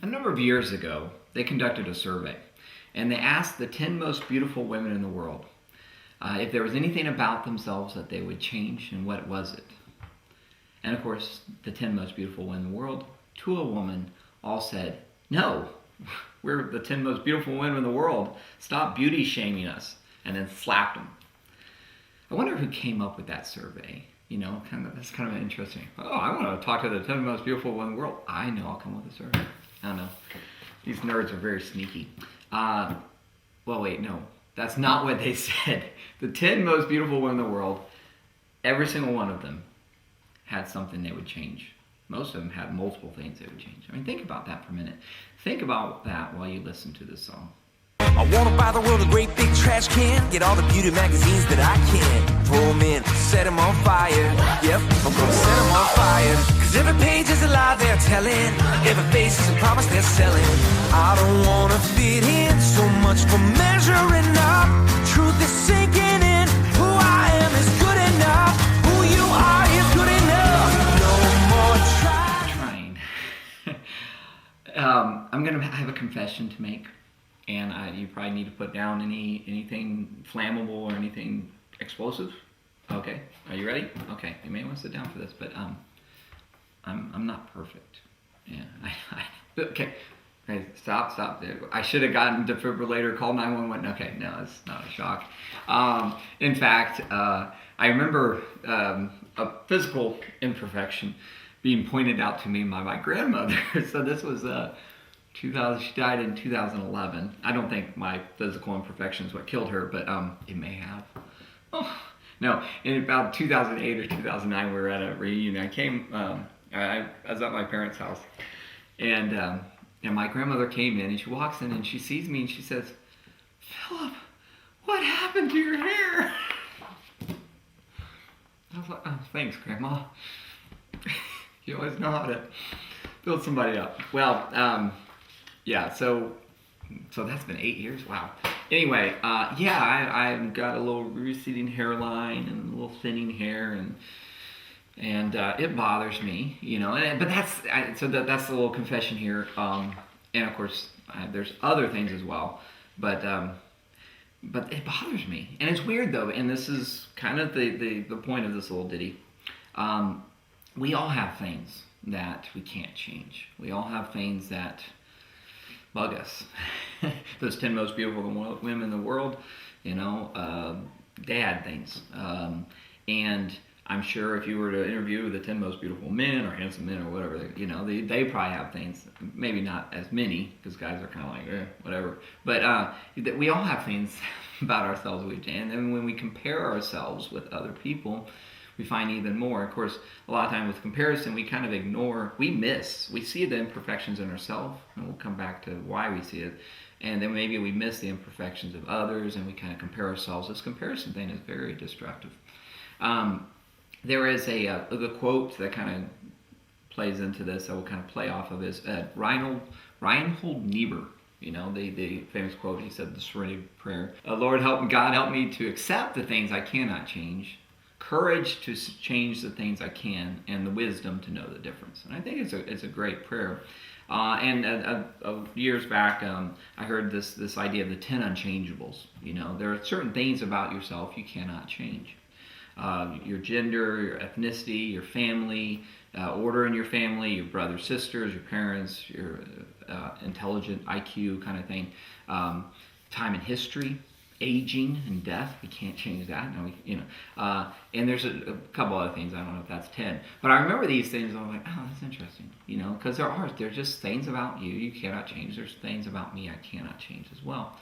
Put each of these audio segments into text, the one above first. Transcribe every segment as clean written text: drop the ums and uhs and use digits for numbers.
A number of years ago, they conducted a survey, and they asked the 10 most beautiful women in the world if there was anything about themselves that they would change, and what was it? And of course, the 10 most beautiful women in the world, to a woman, all said, "No, we're the 10 most beautiful women in the world. Stop beauty shaming us," and then slapped them. I wonder who came up with that survey. That's kind of interesting. Oh, I want to talk to the 10 most beautiful women in the world. I know I'll come up with a survey. I don't know. These nerds are very sneaky. Well, wait, no. That's not what they said. The 10 most beautiful women in the world, every single one of them had something they would change. Most of them had multiple things they would change. I mean, think about that for a minute. Think about that while you listen to this song. I wanna buy the world a great big trash can, get all the beauty magazines that I can, throw them in, set them on fire. Yep, I'm gonna set them on fire. Cause every page is a lie they're telling, every face is a promise they're selling. I don't wanna fit in, so much for measuring up. Truth is sinking in, who I am is good enough. Who you are is good enough. No more trying. I'm gonna have a confession to make. And you probably need to put down anything flammable or anything explosive. Okay, are you ready? Okay, you may want to sit down for this, but I'm not perfect. Yeah, okay. Hey, stop. I should have gotten defibrillator, called 911. Okay, no, it's not a shock. In fact, I remember a physical imperfection being pointed out to me by my grandmother. So this was she died in 2011. I don't think my physical imperfection is what killed her, but it may have. Oh, no, in about 2008 or 2009, we were at a reunion. I was at my parents' house, and my grandmother came in, and she walks in, and she sees me, and she says, "Philip, what happened to your hair?" I was like, "Oh, thanks, Grandma." You always know how to build somebody up. Well, yeah, so that's been 8 years. Wow. Anyway, I've got a little receding hairline and a little thinning hair, and it bothers me, But that's the little confession here. And of course, there's other things as well, but it bothers me, and it's weird though. And this is kind of the point of this little ditty. We all have things that we can't change. We all have things that bug us. Those 10 most beautiful women in the world, they had things. And I'm sure if you were to interview the 10 most beautiful men or handsome men or whatever, they probably have things. Maybe not as many, because guys are kind of like, whatever. But we all have things about ourselves we change. And when we compare ourselves with other people, we find even more. Of course, a lot of time with comparison, we kind of we see the imperfections in ourselves, and we'll come back to why we see it. And then maybe we miss the imperfections of others, and we kind of compare ourselves. This comparison thing is very destructive. There is the quote that kind of plays into this, I will kind of play off of, is Reinhold Niebuhr. The famous quote, he said the Serenity Prayer, "Lord, God help me to accept the things I cannot change, courage to change the things I can, and the wisdom to know the difference." And I think it's a great prayer. Years back, I heard this idea of the 10 unchangeables. There are certain things about yourself you cannot change. Your gender, your ethnicity, your family, order in your family, your brothers, sisters, your parents, your intelligent IQ kind of thing, time in history, aging and death, we can't change that. And there's a couple other things. I don't know if that's 10, but I remember these things. And I'm like, oh, that's interesting. Because they're just things about you cannot change. There's things about me I cannot change as well.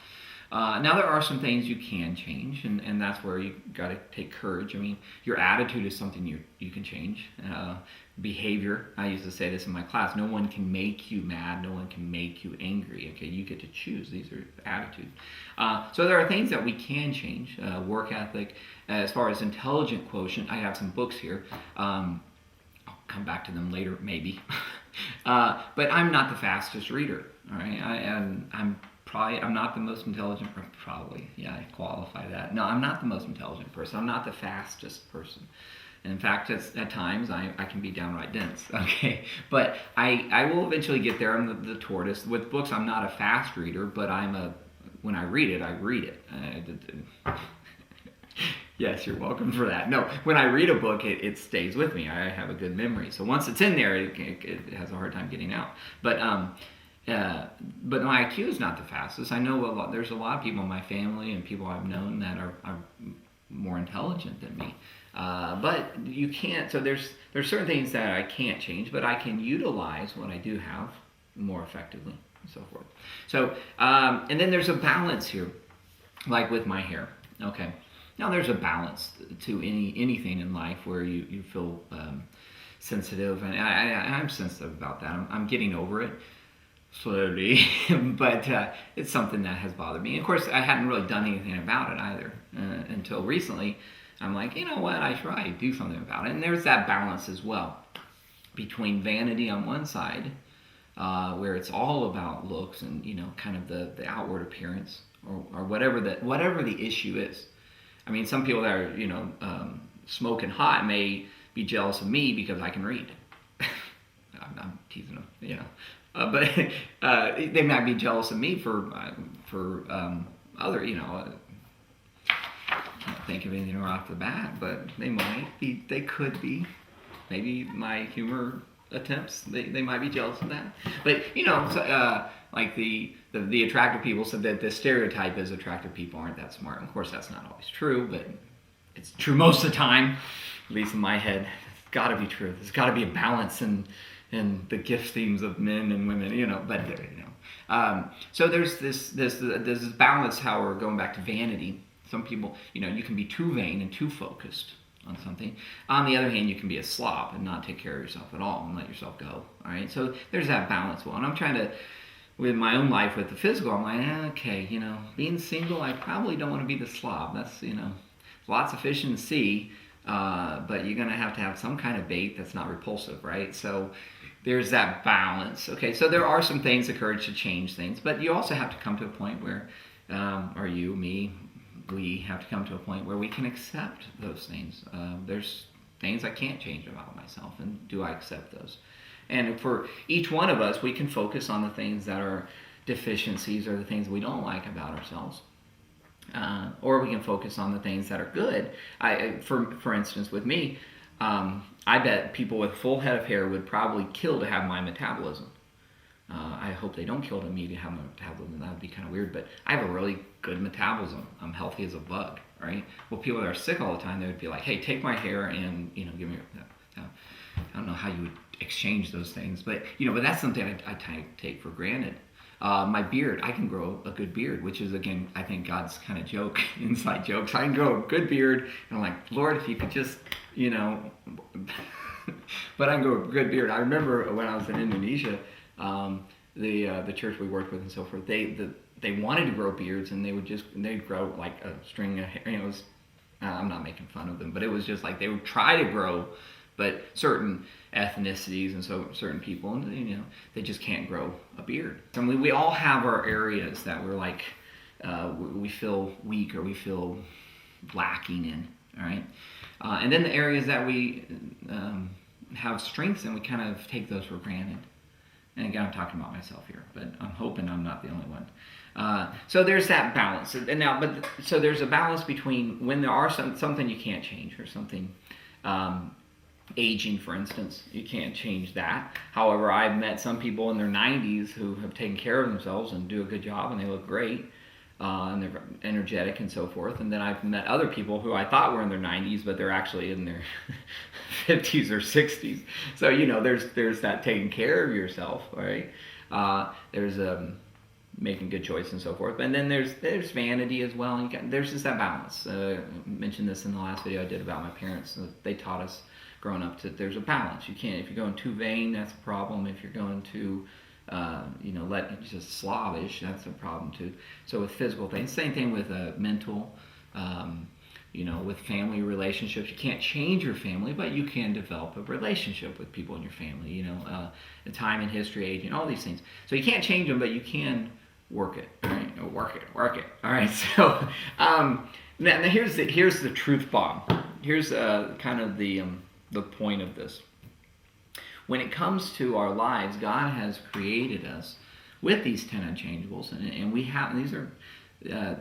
Now there are some things you can change, and that's where you got to take courage. I mean, your attitude is something you can change. Behavior, I used to say this in my class, no one can make you mad, no one can make you angry. Okay, you get to choose. These are attitudes. So there are things that we can change. Work ethic. As far as intelligent quotient, I have some books here. I'll come back to them later, maybe. But I'm not the fastest reader. All right, I'm not the most intelligent person. Probably, yeah, I qualify that. No, I'm not the most intelligent person. I'm not the fastest person. And in fact, at times I can be downright dense. Okay, but I will eventually get there. I'm the tortoise. With books, I'm not a fast reader, but when I read it, I read it. Yes, you're welcome for that. No, when I read a book, it stays with me. I have a good memory. So once it's in there, it has a hard time getting out. But my IQ is not the fastest. I know there's a lot of people in my family and people I've known that are more intelligent than me. But you can't. So there's certain things that I can't change, but I can utilize what I do have more effectively and so forth. So and then there's a balance here, like with my hair. Okay. Now there's a balance to anything in life where you feel sensitive, and I'm sensitive about that. I'm getting over it slowly, but it's something that has bothered me. Of course, I hadn't really done anything about it either until recently. I'm like, you know what, I should probably do something about it. And there's that balance as well between vanity on one side, where it's all about looks and kind of the outward appearance or whatever the issue is. I mean, some people that are smoking hot may be jealous of me because I can read. I'm teasing them, but they might be jealous of me for other, I can't think of anything right off the bat, but they might be, they could be. Maybe my humor attempts, they might be jealous of that. But, like the attractive people said that the stereotype is attractive people aren't that smart. Of course, that's not always true, but it's true most of the time, at least in my head. It's got to be true. There's got to be a balance in the gift themes of men and women, so there's this balance. How we're going back to vanity. Some people, you can be too vain and too focused on something. On the other hand, you can be a slob and not take care of yourself at all and let yourself go. All right, so there's that balance. Well, and I'm trying to, with my own life, with the physical, I'm like, okay, being single, I probably don't want to be the slob. That's, lots of fish in the sea, but you're going to have some kind of bait that's not repulsive, right? So there's that balance. Okay, so there are some things that encourage to change things, but you also have to come to a point where, or you, me, we have to come to a point where we can accept those things. There's things I can't change about myself, and do I accept those? And for each one of us, we can focus on the things that are deficiencies or the things we don't like about ourselves. Or we can focus on the things that are good. For instance, with me, I bet people with a full head of hair would probably kill to have my metabolism. I hope they don't kill me to have my metabolism. That would be kind of weird, but I have a really good metabolism. I'm healthy as a bug, right? Well, people that are sick all the time, they would be like, hey, take my hair and, give me your... I don't know how you would exchange those things, but that's something I take for granted. My beard, I can grow a good beard, which is, again, I think God's kind of joke, inside joke. So I can grow a good beard, and I'm like, Lord, if you could just, but I can grow a good beard. I remember when I was in Indonesia, the church we worked with and so forth, they wanted to grow beards, and they'd grow like a string of hair. It was, I'm not making fun of them, but it was just like they would try to grow, but certain ethnicities and so certain people, and they just can't grow a beard. And we all have our areas that we're like, we feel weak or we feel lacking in, all right? And then the areas that we have strengths in, we kind of take those for granted. And again, I'm talking about myself here, but I'm hoping I'm not the only one. So there's that balance. So there's a balance between when there are something you can't change, or something, aging, for instance, you can't change that. However, I've met some people in their 90s who have taken care of themselves and do a good job, and they look great, and they're energetic and so forth. And then I've met other people who I thought were in their 90s, but they're actually in their 50s or 60s. So there's that taking care of yourself, right? There's making good choices and so forth. And then there's vanity as well. There's just that balance. I mentioned this in the last video I did about my parents. They taught us growing up there's a balance. You can't, if you're going too vain, that's a problem. If you're going too just slavish, that's a problem too. So with physical things, same thing with mental, with family relationships. You can't change your family, but you can develop a relationship with people in your family, the time and history, age, and all these things. So you can't change them, but you can work it, all right? Work it. All right, so Now here's the truth bomb. Here's kind of the point of this. When it comes to our lives, God has created us with these 10 unchangeables, and we have these are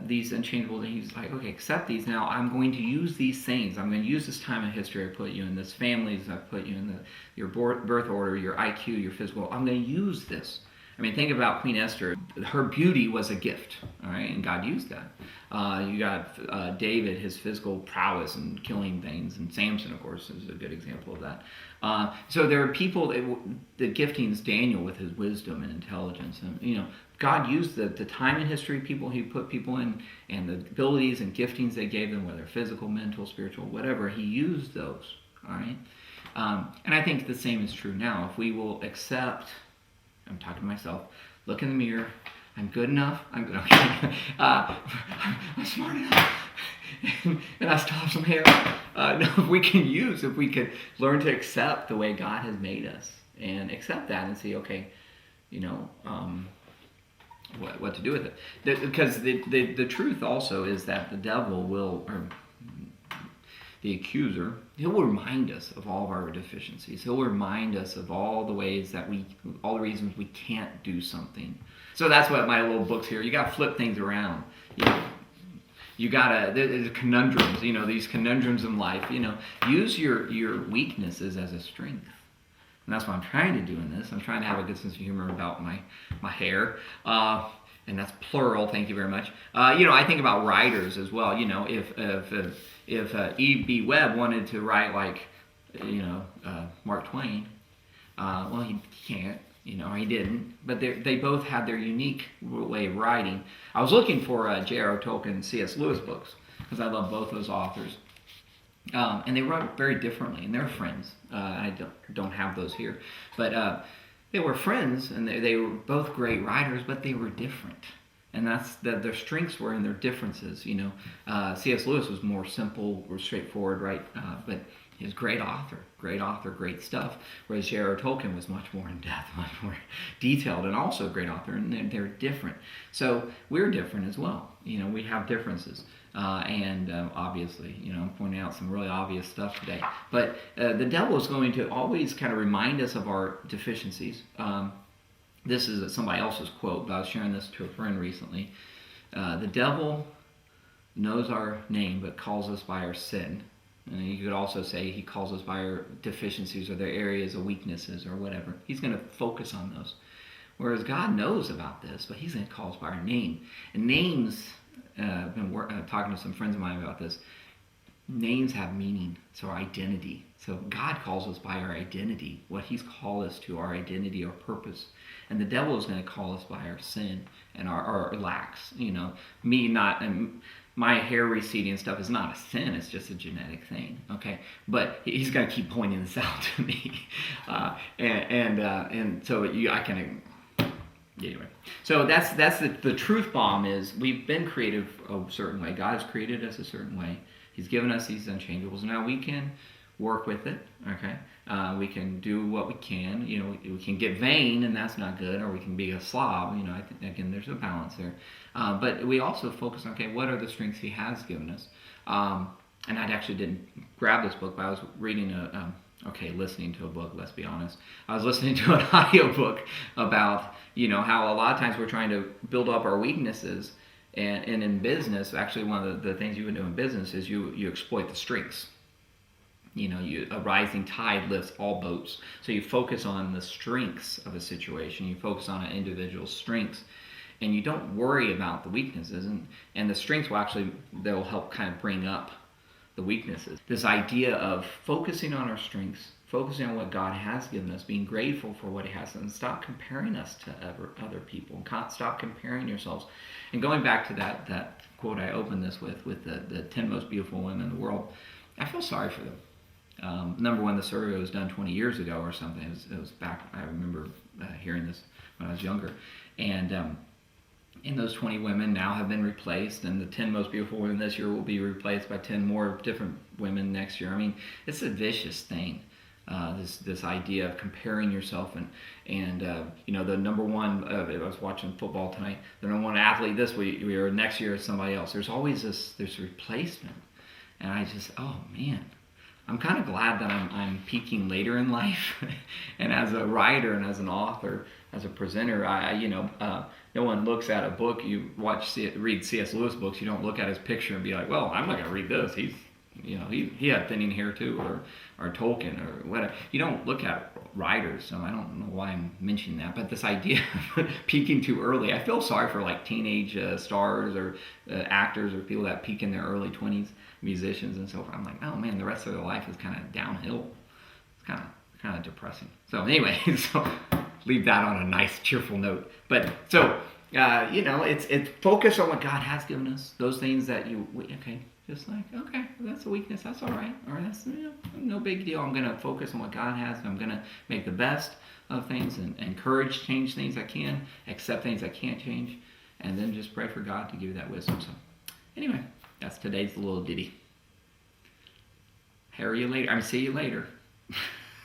these unchangeables, and He's like, okay, accept these. Now I'm going to use these things. I'm going to use this time of history. I put you in this families. I put you in your birth order, your IQ, your physical. I'm going to use this. I mean, think about Queen Esther. Her beauty was a gift, all right, and God used that. You got David, his physical prowess and killing things, and Samson, of course, is a good example of that. So there are people, the giftings, Daniel with his wisdom and intelligence, and God used the time in history, people He put people in, and the abilities and giftings they gave them, whether physical, mental, spiritual, whatever, He used those, all right? And I think the same is true now. If we will accept, I'm talking to myself, look in the mirror, I'm good enough, I'm smart enough, and I still have some hair. No, if we could learn to accept the way God has made us, and accept that and see, okay, what to do with it. Because the truth also is that the devil will, or the accuser, he'll remind us of all of our deficiencies. He'll remind us of all the ways that all the reasons we can't do something. So that's what my little book's here. You got to flip things around. You gotta, there's conundrums, these conundrums in life, use your weaknesses as a strength. And that's what I'm trying to do in this. I'm trying to have a good sense of humor about my hair. And that's plural, thank you very much. I think about writers as well. If E.B. Webb wanted to write like, Mark Twain, well, he can't, or he didn't. But they both had their unique way of writing. I was looking for J.R.R. Tolkien, C.S. Lewis books, because I love both those authors. And they wrote very differently, and they're friends. I don't have those here. But they were friends, and they were both great writers, but they were different. And that's their strengths were in their differences. C.S. Lewis was more simple or straightforward, right? But he was a great author, great stuff. Whereas J.R.R. Tolkien was much more in depth, much more detailed, and also a great author. And they're different. So we're different as well. We have differences. Obviously, I'm pointing out some really obvious stuff today. But the devil is going to always kind of remind us of our deficiencies. This is somebody else's quote, but I was sharing this to a friend recently. The devil knows our name, but calls us by our sin. And you could also say he calls us by our deficiencies or their areas of weaknesses or whatever. He's going to focus on those. Whereas God knows about this, but He's going to call us by our name. And names, I've been talking to some friends of mine about this. Names have meaning, so identity. So God calls us by our identity, what He's called us to, our identity, our purpose. And the devil is going to call us by our sin and our lacks. My hair receding and stuff is not a sin, it's just a genetic thing, okay? But He's going to keep pointing this out to me. And so I can... Anyway, so that's the truth bomb is we've been created a certain way. God has created us a certain way. He's given us these unchangeables. Now we can work with it, okay? We can do what we can. We can get vain, and that's not good, or we can be a slob. I think, again, there's a balance there. But we also focus on, okay, what are the strengths He has given us? And I actually didn't grab this book, but I was reading listening to a book, let's be honest. I was listening to an audiobook about, how a lot of times we're trying to build up our weaknesses. And in business, actually one of the things you would do in business is you exploit the strengths. A rising tide lifts all boats. So you focus on the strengths of a situation. You focus on an individual's strengths. And you don't worry about the weaknesses. And the strengths they'll help kind of bring up the weaknesses. This idea of focusing on our strengths, focusing on what God has given us, being grateful for what He has, and stop comparing us to other people. Stop comparing yourselves. And going back to that quote I opened this with the 10 most beautiful women in the world, I feel sorry for them. Number one, the survey was done 20 years ago or something. It was back, I remember hearing this when I was younger. And those 20 women now have been replaced, and the 10 most beautiful women this year will be replaced by 10 more different women next year. I mean, it's a vicious thing. this idea of comparing yourself and the number one. I was watching football tonight. The number one athlete this week or next year is somebody else. There's always this replacement, and I just man. I'm kind of glad that I'm peaking later in life, and as a writer and as an author, as a presenter, no one looks at a book. You read C.S. Lewis books. You don't look at his picture and be like, well, I'm not going to read this. He had thinning hair too, or Tolkien or whatever. You don't look at writers, so I don't know why I'm mentioning that. But this idea of peaking too early, I feel sorry for like teenage stars or actors or people that peak in their early 20s, musicians and so forth. I'm like, oh man, the rest of their life is kind of downhill. It's kind of depressing. So anyway, so leave that on a nice, cheerful note. But so it's focus on what God has given us. Those things that just like, okay, that's a weakness. That's all right. Or that's no big deal. I'm going to focus on what God has. I'm going to make the best of things and encourage, change things I can, accept things I can't change, and then just pray for God to give you that wisdom. So anyway, that's today's little ditty. See you later.